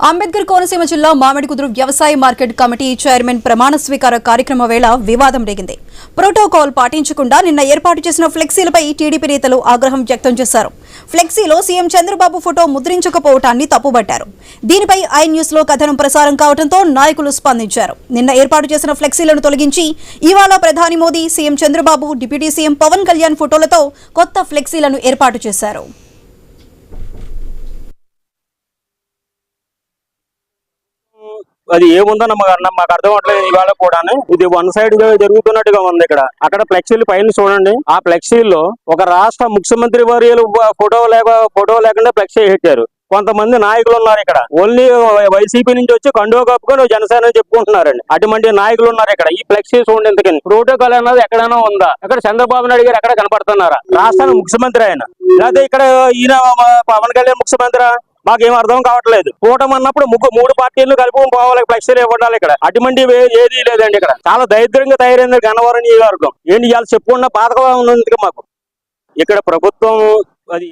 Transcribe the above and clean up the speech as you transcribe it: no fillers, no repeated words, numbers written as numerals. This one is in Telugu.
అంబేద్కర్ కోనసీమ జిల్లా మామిడికుదురు వ్యవసాయ మార్కెట్ కమిటీ చైర్మన్ ప్రమాణ స్వీకార కార్యక్రమ వేళ వివాదం రేగింది. ప్రోటోకాల్ పాటించకుండా నిన్న ఏర్పాటు చేసిన ఫ్లెక్సీలపై టీడీపీ నేతలు ఆగ్రహం వ్యక్తం చేశారు. ఫ్లెక్సీలో సీఎం చంద్రబాబు ఫోటో ముద్రించకపోవటాన్ని తప్పుబట్టారు. దీనిపై ఐ న్యూస్ లో కథనం ప్రసారం కావడంతో నాయకులు స్పందించారు. నిన్న ఏర్పాటు చేసిన ఫ్లెక్సీలను తొలగించి ఇవాళ ప్రధాని Modi, CM Chandrababu, deputy CM Pawan Kalyan ఫోటోలతో కొత్త ఫ్లెక్సీలను ఏర్పాటు చేశారు. అది ఏముందన్న మాకు అర్థం అవట్లేదు. ఇవాళ కూడా ఇది వన్ సైడ్ గా జరుగుతున్నట్టుగా ఉంది. అక్కడ ఫ్లెక్సీలు పైన చూడండి. ఆ ఫ్లెక్సీల్లో ఒక రాష్ట్ర ముఖ్యమంత్రి వర్యులు ఫోటో లేకుండా ఫ్లెక్సీ పెట్టారు. కొంతమంది నాయకులు ఉన్నారు ఇక్కడ. ఓన్లీ వైసీపీ నుంచి వచ్చి కండువా కప్పుకొని జనసేన చెప్పుకుంటున్నారండి. అటువంటి నాయకులు ఉన్నారు ఇక్కడ. ఈ ఫ్లెక్సీ చూడండి. ఎందుకని ప్రోటోకాల్ అన్నది ఎక్కడైనా ఉందా? అక్కడ చంద్రబాబు నాయుడు గారు ఎక్కడ కనపడుతున్నారా? రాష్ట్రానికి ముఖ్యమంత్రి ఆయన, లేకపోతే ఇక్కడ ఈయన పవన్ కళ్యాణ్ ముఖ్యమంత్రి? మాకేం అర్థం కావట్లేదు. కూటమి అన్నప్పుడు మూడు పార్టీలు కలుపుకొని పోవాలి, ఫ్లెక్సీలు ఇవ్వాలి. ఇక్కడ అటువంటి ఏది లేదండి. ఇక్కడ చాలా దరిద్రంగా తయారైంది గన్నవరం నియోజకవర్గం. ఏంటి ఇవాళ చెప్పుకున్న పాతకం ఉంది మాకు. ఇక్కడ ప్రభుత్వం అది